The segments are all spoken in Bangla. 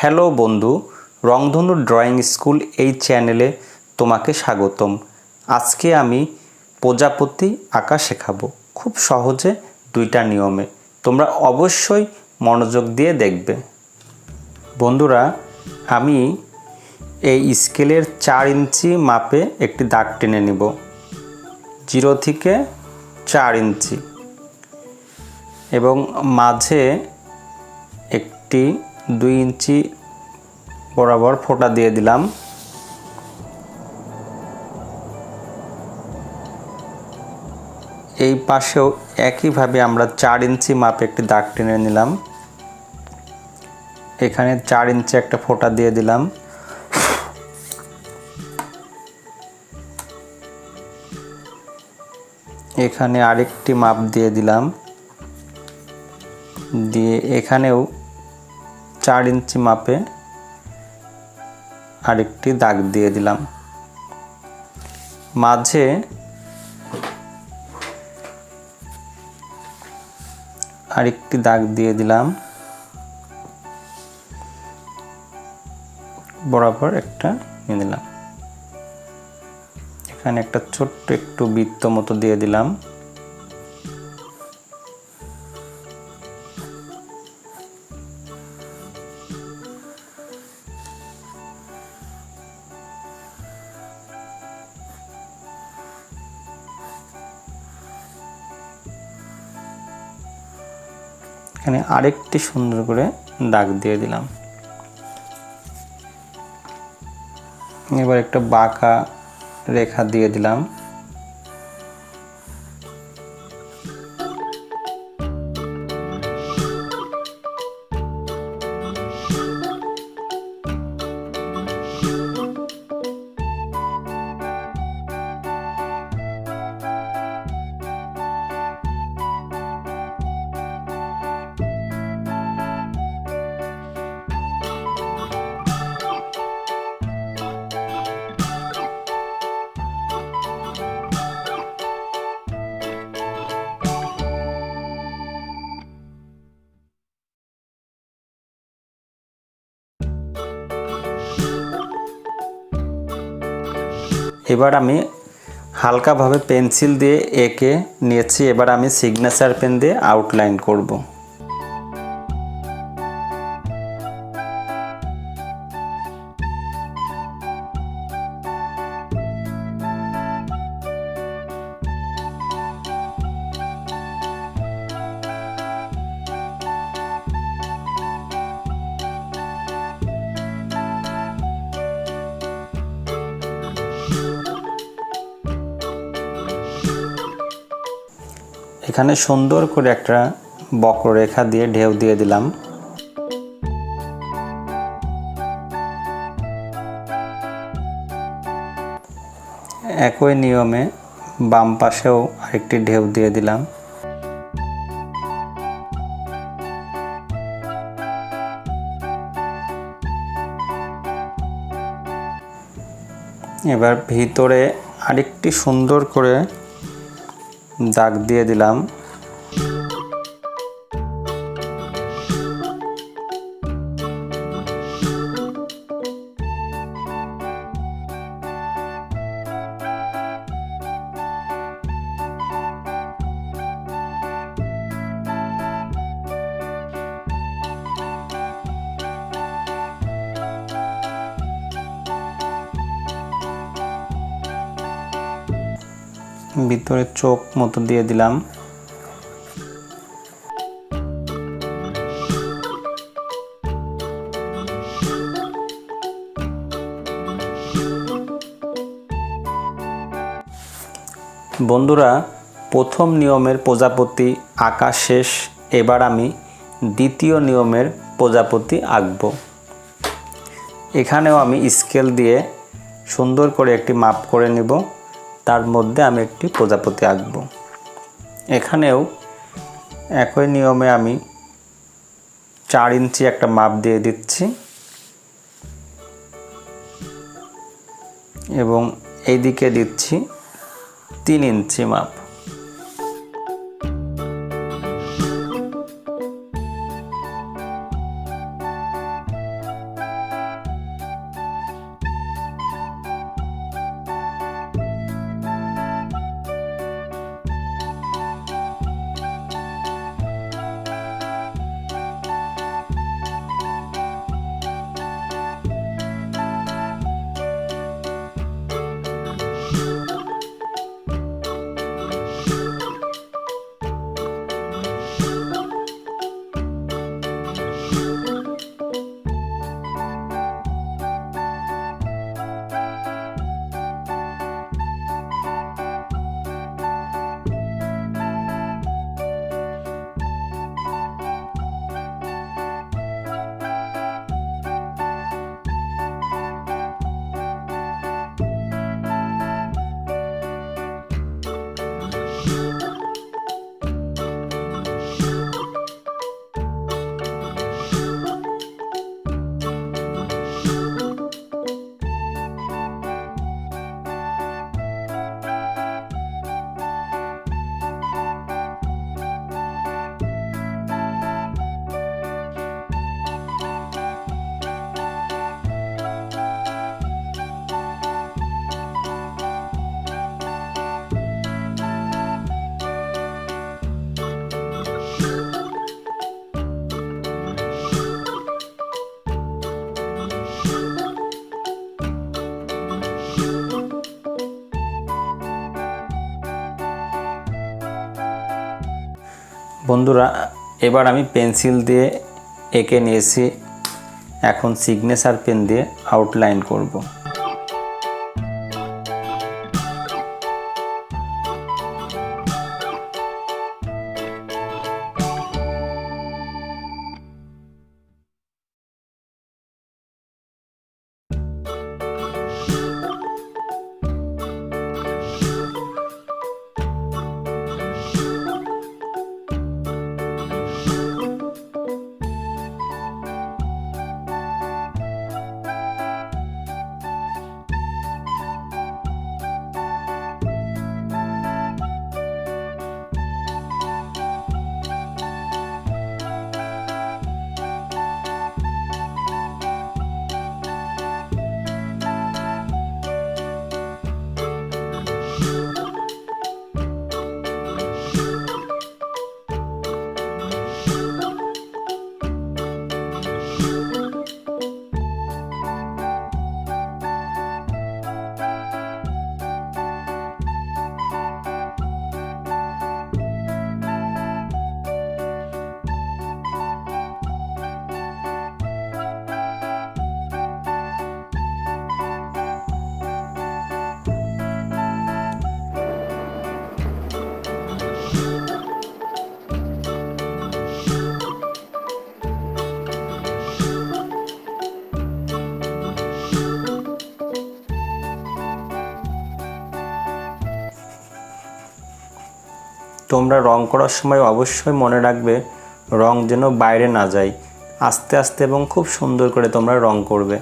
হ্যালো বন্ধু, রংধনু ড্রয়িং স্কুল এই চ্যানেলে তোমাকে স্বাগতম। আজকে আমি প্রজাপতি আঁকা শেখাবো খুব সহজে দুইটা নিয়মে। তোমরা অবশ্যই মনোযোগ দিয়ে দেখবে। বন্ধুরা, আমি এই স্কেলের 4 ইঞ্চি মাপে একটি দাগ টেনে নিব, 0 থেকে 4 ইঞ্চি, এবং মাঝে একটি 2 ইঞ্চি বরাবর ফোঁটা দিয়ে দিলাম। এই পাশেও একইভাবে আমরা 4 ইঞ্চি মাপে একটি দাগ টেনে নিলাম। এখানে 4 ইঞ্চি একটা ফোঁটা দিয়ে দিলাম। এখানে আরেকটি মাপ দিয়ে দিলাম, দিয়ে এখানেও 4 ইঞ্চি মাপে আরেকটি দাগ দিয়ে দিলাম। মাঝে আরেকটি দাগ দিয়ে দিলাম, বরাবর একটা নিয়ে নিলাম। এখানে একটা ছোট্ট একটু বৃত্ত মতো দিয়ে দিলাম। এখানে আরেকটি সুন্দর করে দাগ দিয়ে দিলাম। এবার একটা বাঁকা রেখা দিয়ে দিলাম। এবার আমি হালকাভাবে পেন্সিল দিয়ে এঁকে নিয়েছি। এবার আমি সিগনেচার পেন দিয়ে আউটলাইন করব। এখানে সুন্দর করে একটা বক্ররেখা দিয়ে ঢেউ দিয়ে দিলাম। একই নিয়মে বাম পাশেও আরেকটি ঢেউ দিয়ে দিলাম। এবার ভিতরে আরেকটি সুন্দর করে দাগ দিয়ে দিলাম। ভিতরে চোখ মতো দিয়ে দিলাম। বন্ধুরা, প্রথম নিয়মের প্রজাপতি আঁকা শেষ। এবার আমি দ্বিতীয় নিয়মের প্রজাপতি আঁকব। এখানেও আমি স্কেল দিয়ে সুন্দর করে একটি মাপ করে নেব, তার মধ্যে আমি একটি প্রজাপতি আঁকব। এখানেও একই নিয়মে আমি 4 ইঞ্চি একটা মাপ দিয়ে দিচ্ছি এবং এইদিকে দিচ্ছি 3 ইঞ্চি মাপ। বন্ধুরা, এবার আমি পেন্সিল দিয়ে এঁকে নিয়েছি, এখন সিগনেচার পেন দিয়ে আউটলাইন করব। তোমরা রং করার সময় অবশ্যই মনে রাখবে রং যেন বাইরে না যায়। আস্তে আস্তে এবং খুব সুন্দর করে তোমরা রং করবে।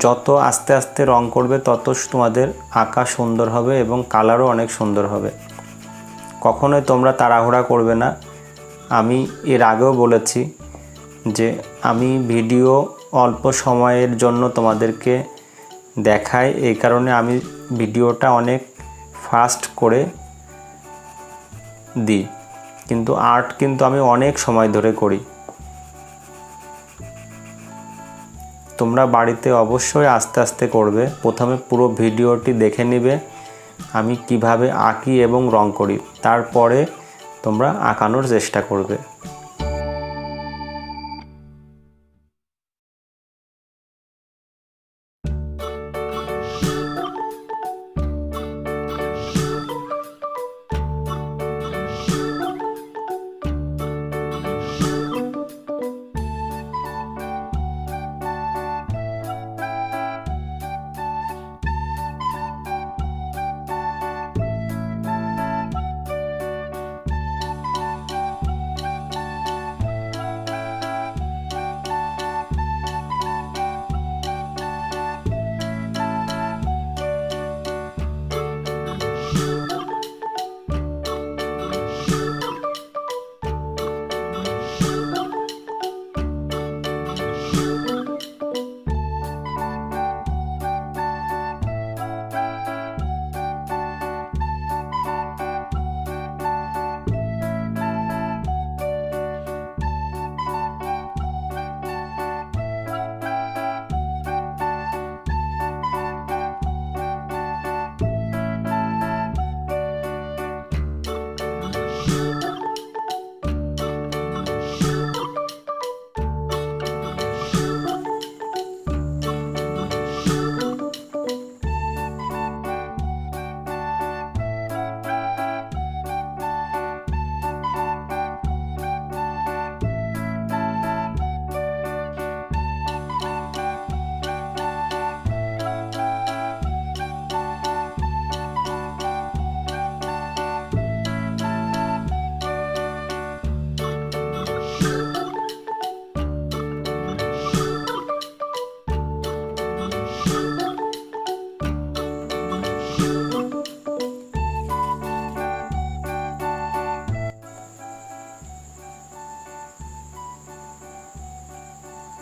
যত আস্তে আস্তে রং করবে তত তোমাদের আঁকা সুন্দর হবে এবং কালারও অনেক সুন্দর হবে। কখনোই তোমরা তাড়াহুড়া করবে না। আমি এর আগেও বলেছি যে আমি ভিডিও অল্প সময়ের জন্য তোমাদেরকে দেখাই, এই কারণে আমি ভিডিওটা অনেক ফাস্ট করে দিই, কিন্তু আর্ট কিন্তু আমি অনেক সময় ধরে করি। তোমরা বাড়িতে অবশ্যই আস্তে আস্তে করবে। প্রথমে পুরো ভিডিওটি দেখে নেবে আমি কিভাবে আঁকি এবং রং করি, তারপরে তোমরা আঁকানোর চেষ্টা করবে।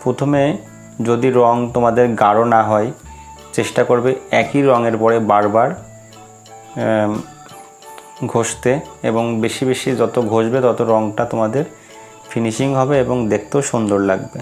প্রথমে যদি রং তোমাদের গাঢ় না হয়, চেষ্টা করবে একই রঙের পরে বারবার ঘষতে, এবং বেশি বেশি যত ঘষবে তত রঙটা তোমাদের ফিনিশিং হবে এবং দেখতেও সুন্দর লাগবে।